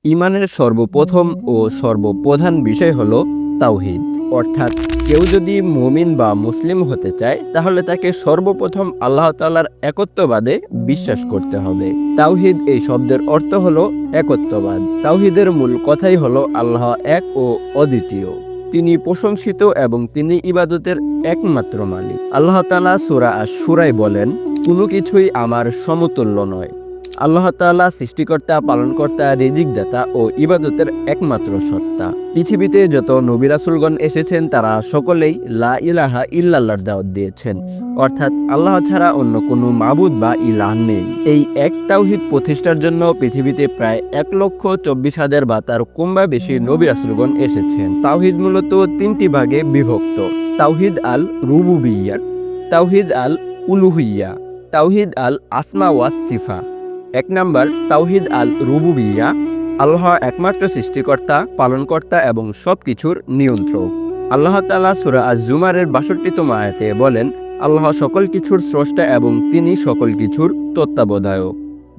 ঈমানের সর্বপ্রথম ও সর্বপ্রধান বিষয় হলো তাওহীদ। অর্থাৎ কেউ যদি মুমিন বা মুসলিম হতে চায় তাহলে তাকে সর্বপ্রথম আল্লাহ তাআলার একত্ববাদে বিশ্বাস করতে হবে। তাওহীদ এই শব্দের অর্থ হলো একত্ববাদ। তাওহীদের মূল কথাই হলো আল্লাহ এক ও অদ্বিতীয়, তিনি প্রশংসিত এবং তিনি ইবাদতের একমাত্র মালিক। আল্লাহ তাআলা সূরা আশ-শূরায় বলেন, কোনো কিছুই আমার সমতুল্য নয়। আল্লাহ তাআলা সৃষ্টিকর্তা, পালনকর্তা, রিজিকদাতা ও ইবাদতের একমাত্র সত্তা। পৃথিবীতে যত নবী রাসূলগণ এসেছেন তারা সকলেই লা ইলাহা ইল্লাল্লাহর দাওয়াত দিয়েছেন, অর্থাৎ আল্লাহ ছাড়া অন্য কোনো মাবুদ বা ইলাহ নেই। এই এক তাওহীদ প্রতিষ্ঠার জন্য পৃথিবীতে প্রায় 1,24,000 বা তার কম বেশি নবী রাসূলগণ এসেছেন। তাওহীদ মূলত তিনটি ভাগে বিভক্ত: তাওহীদ আল রুবুবিয়্যাহ, তাওহীদ আল উলুহিয়্যাহ, তাওহীদ আল আসমা ওয়াস সিফা। 1 নাম্বার তাওহীদ আল রুবুবিয়্যাহ। আল্লাহ একমাত্র সৃষ্টিকর্তা, পালনকর্তা এবং সবকিছুর নিয়ন্ত্রক। আল্লাহ তাআলা সূরা আজ-জুমারের 62তম আয়াতে বলেন, আল্লাহ সকল কিছুর স্রষ্টা এবং তিনি সকল কিছুর তত্ত্বাবধায়ক।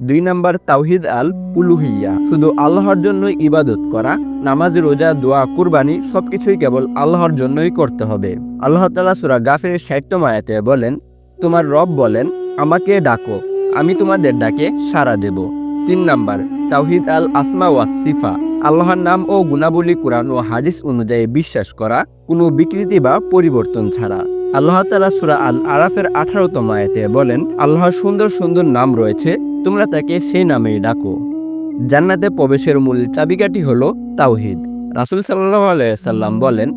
2 নাম্বার তাওহীদ আল উলুহিয়্যাহ। শুধু আল্লাহর জন্যই ইবাদত করা, নামাজ, রোজা, দোয়া, কুরবানি সবকিছুই কেবল আল্লাহর জন্যই করতে হবে। আল্লাহ তাআলা সূরা গাফিরের 60তম আয়াতে বলেন, তোমার রব বলেন, আমাকে ডাকো, আমি তোমাদের ডাকে সাড়া দেব। 3 নাম্বার তাওহীদ আল আসমা ওয়াস সিফা। আল্লাহর নাম ও গুণাবলী কুরআন ও হাদিস অনুযায়ী বিশ্বাস করা, কোনো বিকৃতি বা পরিবর্তন ছাড়া। আল্লাহ তাআলা সূরা আল আরাফের 18তম আয়াতে বলেন, আল্লাহর সুন্দর সুন্দর নাম রয়েছে, তোমরা তাকে সেই নামেই ডাকো। জান্নাতে প্রবেশের মূল চাবিকাঠি হলো তাওহীদ। রাসূল সাল্লাল্লাহু আলাইহি সাল্লাম বলেন,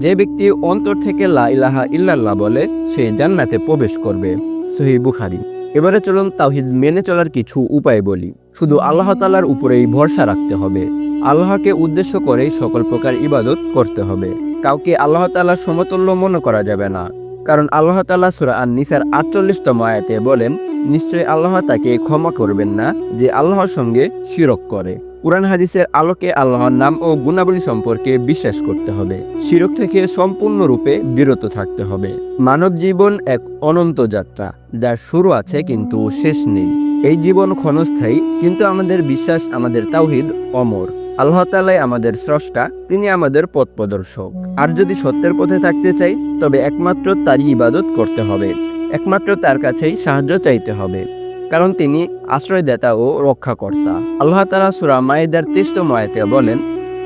যে ব্যক্তি অন্তর থেকে লা ইলাহা ইল্লাল্লাহ বলে সে জান্নাতে প্রবেশ করবে। সহিহ বুখারী। এবারে চলুন তাওহীদ মেনে চলার কিছু উপায় বলি। শুধু আল্লাহ তাআলার উপরেই ভরসা রাখতে হবে। আল্লাহকে উদ্দেশ্য করেই সকল প্রকার ইবাদত করতে হবে। কাউকে আল্লাহ তাআলার সমতুল্য মনে করা যাবে না, কারণ আল্লাহ তাআলা সূরা আন-নিসার 48তম আয়াতে বলেন, নিশ্চয়ই আল্লাহ তাকে ক্ষমা করবেন না যে আল্লাহর সঙ্গে শিরক করে। কুরআন হাদিসের আলোকে আল্লাহর নাম ও গুণাবলী সম্পর্কে বিশ্বাস করতে হবে। শিরক থেকে সম্পূর্ণরূপে বিরত থাকতে হবে। মানব জীবন এক অনন্ত যাত্রা, যার শুরু আছে কিন্তু শেষ নেই। এই জীবন ক্ষণস্থায়ী, কিন্তু আমাদের বিশ্বাস, আমাদের তাওহীদ অমর। আল্লাহ তাআলাই আমাদের স্রষ্টা, তিনি আমাদের পথ প্রদর্শক। আর যদি সত্যের পথে থাকতে চাই তবে একমাত্র তারই ইবাদত করতে হবে, একমাত্র তার কাছেই সাহায্য চাইতে হবে, কারণ তিনি আশ্রয়দাতা ও রক্ষাকর্তা। আল্লাহ তাআলা সূরা মায়েদার 23তম আয়াতে বলেন,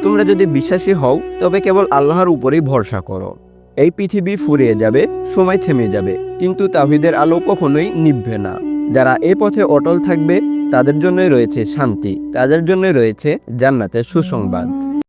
তোমরা যদি বিশ্বাসী হও তবে কেবল আল্লাহর উপরেই ভরসা করো। এই পৃথিবী ফুরিয়ে যাবে, সময় থেমে যাবে, কিন্তু তাওহীদের আলো কখনোই নিভবে না। যারা এই পথে অটল থাকবে তাদের জন্যই রয়েছে শান্তি, তাদের জন্যই রয়েছে জান্নাতের সুসংবাদ।